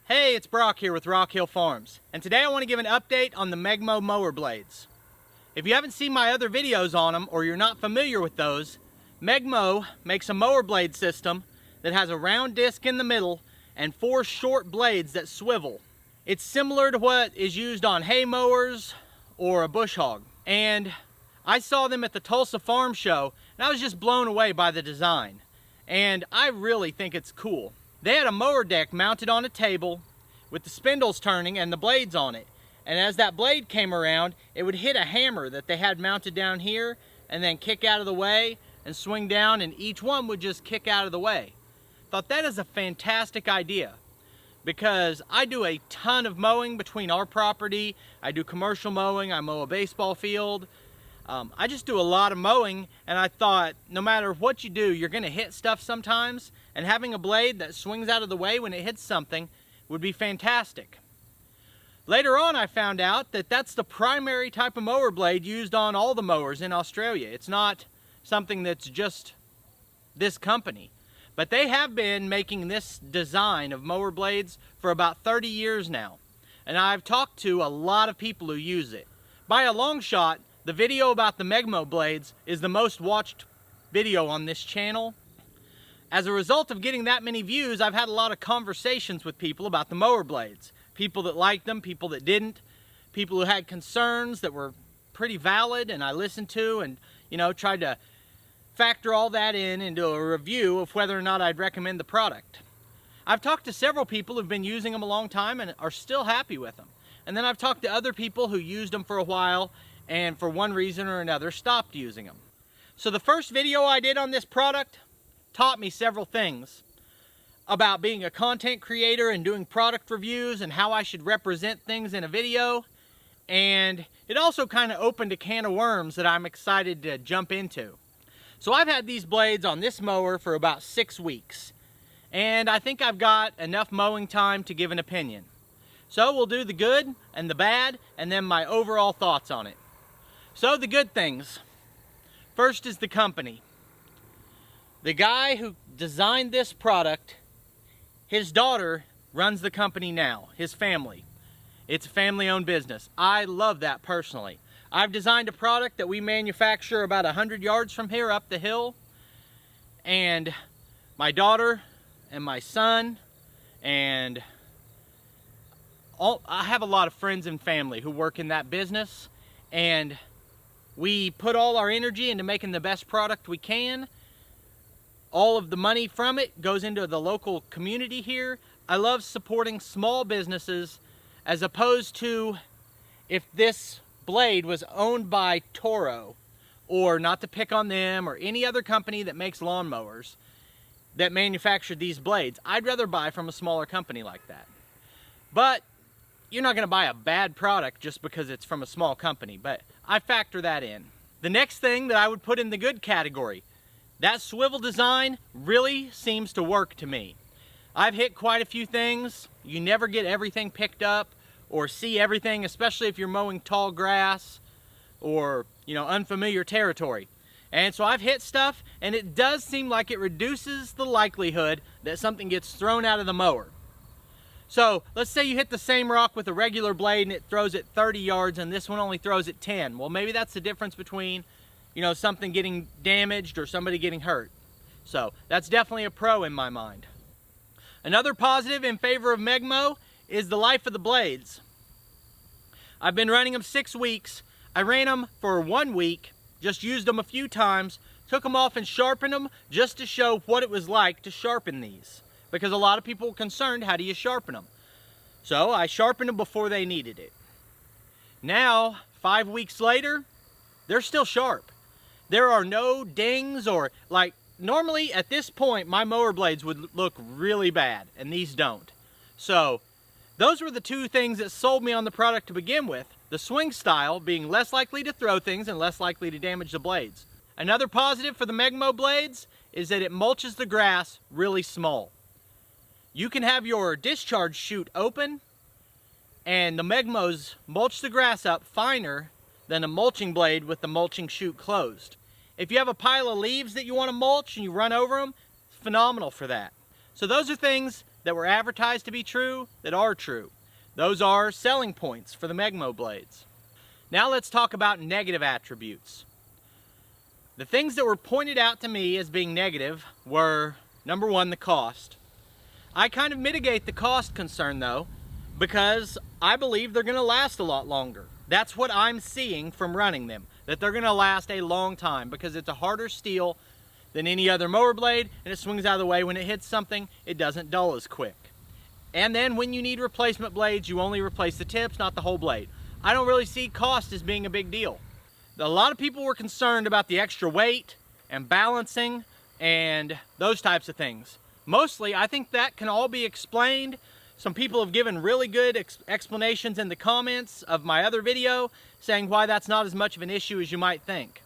Hey, it's Brock here with Rock Hill Farms, and today I want to give an update on the Meg-Mo Mower blades. If you haven't seen my other videos on them, or you're not familiar with those, Meg-Mo makes a mower blade system that has a round disc in the middle and 4 short blades that swivel. It's similar to what is used on hay mowers or a bush hog. And I saw them at the Tulsa Farm Show, and I was just blown away by the design. And I really think it's cool. They had a mower deck mounted on a table with the spindles turning and the blades on it. And as that blade came around, it would hit a hammer that they had mounted down here and then kick out of the way and swing down, and each one would just kick out of the way. Thought that is a fantastic idea because I do a ton of mowing between our property. I do commercial mowing, I mow a baseball field. I just do a lot of mowing, and I thought no matter what you do, you're gonna hit stuff sometimes, and having a blade that swings out of the way when it hits something would be fantastic. Later on, I found out that that's the primary type of mower blade used on all the mowers in Australia. It's not something that's just this company, but they have been making this design of mower blades for about 30 years now, and I've talked to a lot of people who use it. By a long shot, the video about the Meg-Mo blades is the most watched video on this channel. As a result of getting that many views, I've had a lot of conversations with people about the mower blades. People that liked them, people that didn't, people who had concerns that were pretty valid, and I listened to and, tried to factor all that into a review of whether or not I'd recommend the product. I've talked to several people who've been using them a long time and are still happy with them. And then I've talked to other people who used them for a while and for one reason or another stopped using them. So the first video I did on this product taught me several things about being a content creator and doing product reviews and how I should represent things in a video. And it also kind of opened a can of worms that I'm excited to jump into. So I've had these blades on this mower for about 6 weeks, and I think I've got enough mowing time to give an opinion. So we'll do the good and the bad and then my overall thoughts on it. So the good things. First is the company. The guy who designed this product, his daughter runs the company now, his family. It's a family-owned business. I love that personally. I've designed a product that we manufacture about 100 yards from here up the hill, and my daughter and my son and I have a lot of friends and family who work in that business, and we put all our energy into making the best product we can. All of the money from it goes into the local community here. I love supporting small businesses as opposed to if this blade was owned by Toro, or not to pick on them, or any other company that makes lawnmowers that manufactured these blades. I'd rather buy from a smaller company like that. But you're not going to buy a bad product just because it's from a small company, but I factor that in. The next thing that I would put in the good category, that swivel design really seems to work to me. I've hit quite a few things. You never get everything picked up or see everything, especially if you're mowing tall grass or, unfamiliar territory. And so I've hit stuff, and it does seem like it reduces the likelihood that something gets thrown out of the mower. So let's say you hit the same rock with a regular blade and it throws it 30 yards and this one only throws it 10. Well, maybe that's the difference between, something getting damaged or somebody getting hurt. So that's definitely a pro in my mind. Another positive in favor of Meg-Mo is the life of the blades. I've been running them 6 weeks. I ran them for 1 week, just used them a few times, took them off and sharpened them just to show what it was like to sharpen these. Because a lot of people were concerned, how do you sharpen them? So I sharpened them before they needed it. Now, 5 weeks later, they're still sharp. There are no dings or normally at this point, my mower blades would look really bad, and these don't. So those were the 2 things that sold me on the product to begin with. The swing style being less likely to throw things and less likely to damage the blades. Another positive for the Meg-Mo blades is that it mulches the grass really small. You can have your discharge chute open, and the Meg-Mos mulch the grass up finer than a mulching blade with the mulching chute closed. If you have a pile of leaves that you want to mulch and you run over them, it's phenomenal for that. So those are things that were advertised to be true that are true. Those are selling points for the Meg-Mo blades. Now let's talk about negative attributes. The things that were pointed out to me as being negative were, number one, the cost. I kind of mitigate the cost concern though, because I believe they're going to last a lot longer. That's what I'm seeing from running them, that they're going to last a long time because it's a harder steel than any other mower blade, and it swings out of the way. When it hits something, it doesn't dull as quick. And then when you need replacement blades, you only replace the tips, not the whole blade. I don't really see cost as being a big deal. A lot of people were concerned about the extra weight and balancing and those types of things. Mostly, I think that can all be explained. Some people have given really good explanations in the comments of my other video saying why that's not as much of an issue as you might think.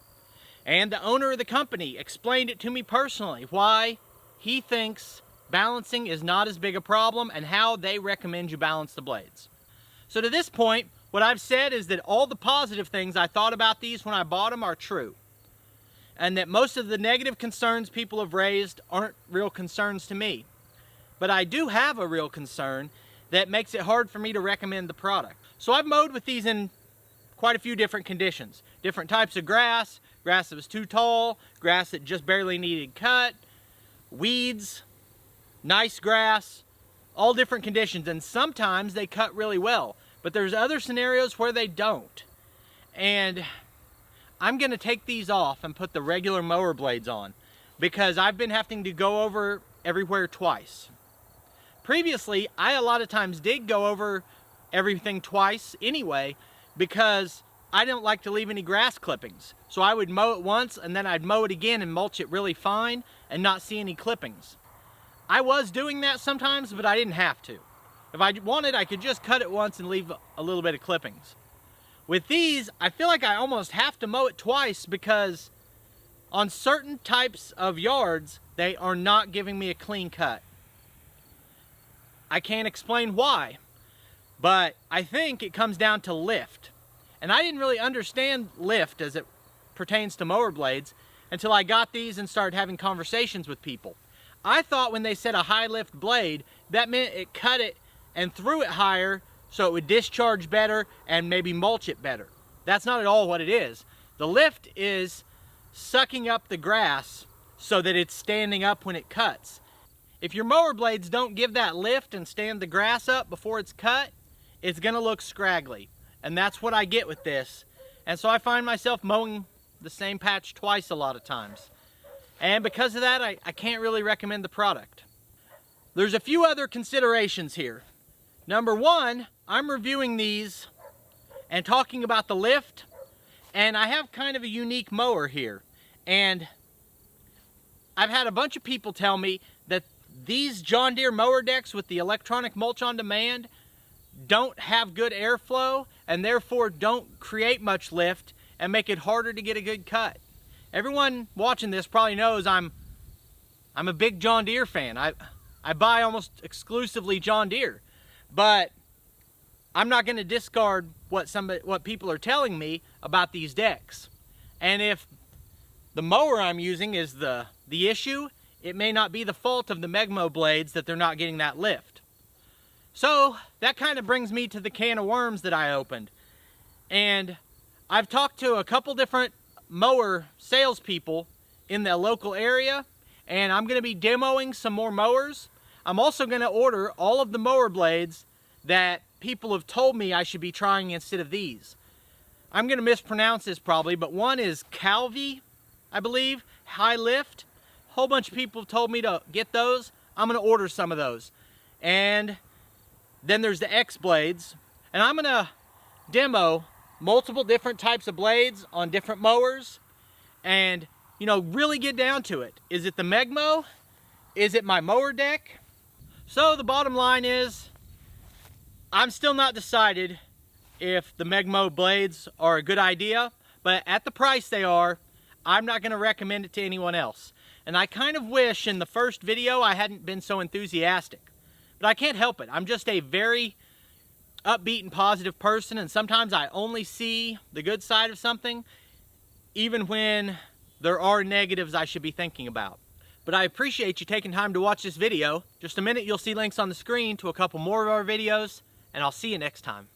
And the owner of the company explained it to me personally, why he thinks balancing is not as big a problem and how they recommend you balance the blades. So to this point, what I've said is that all the positive things I thought about these when I bought them are true. And that most of the negative concerns people have raised aren't real concerns to me. But I do have a real concern that makes it hard for me to recommend the product. So I've mowed with these in quite a few different conditions. Different types of grass, grass that was too tall, grass that just barely needed cut, weeds, nice grass, all different conditions. And sometimes they cut really well, but there's other scenarios where they don't. And I'm gonna take these off and put the regular mower blades on because I've been having to go over everywhere twice. Previously, I a lot of times did go over everything twice anyway because I don't like to leave any grass clippings. So I would mow it once and then I'd mow it again and mulch it really fine and not see any clippings. I was doing that sometimes, but I didn't have to. If I wanted, I could just cut it once and leave a little bit of clippings. With these, I feel like I almost have to mow it twice because on certain types of yards, they are not giving me a clean cut. I can't explain why, but I think it comes down to lift. And I didn't really understand lift as it pertains to mower blades until I got these and started having conversations with people. I thought when they said a high lift blade, that meant it cut it and threw it higher so it would discharge better and maybe mulch it better. That's not at all what it is. The lift is sucking up the grass so that it's standing up when it cuts. If your mower blades don't give that lift and stand the grass up before it's cut, it's gonna look scraggly. And that's what I get with this. And so I find myself mowing the same patch twice a lot of times. And because of that, I can't really recommend the product. There's a few other considerations here. Number one, I'm reviewing these and talking about the lift, and I have kind of a unique mower here. And I've had a bunch of people tell me that these John Deere mower decks with the electronic mulch on demand don't have good airflow and therefore don't create much lift and make it harder to get a good cut. Everyone watching this probably knows I'm a big John Deere fan. I buy almost exclusively John Deere, but I'm not going to discard what people are telling me about these decks. And if the mower I'm using is the issue, it may not be the fault of the Meg-Mo blades that they're not getting that lift. So that kind of brings me to the can of worms that I opened. And I've talked to a couple different mower salespeople in the local area, and I'm going to be demoing some more mowers. I'm also going to order all of the mower blades that people have told me I should be trying instead of these. I'm going to mispronounce this probably, but one is Calvi, I believe, high lift. A whole bunch of people have told me to get those. I'm going to order some of those. And then there's the X blades, and I'm going to demo multiple different types of blades on different mowers and, you know, really get down to it. Is it the Meg-Mo? Is it my mower deck? So the bottom line is, I'm still not decided if the Meg-Mo blades are a good idea, but at the price they are, I'm not going to recommend it to anyone else. And I kind of wish in the first video I hadn't been so enthusiastic. But I can't help it. I'm just a very upbeat and positive person, and sometimes I only see the good side of something, even when there are negatives I should be thinking about. But I appreciate you taking time to watch this video. Just a minute, you'll see links on the screen to a couple more of our videos, and I'll see you next time.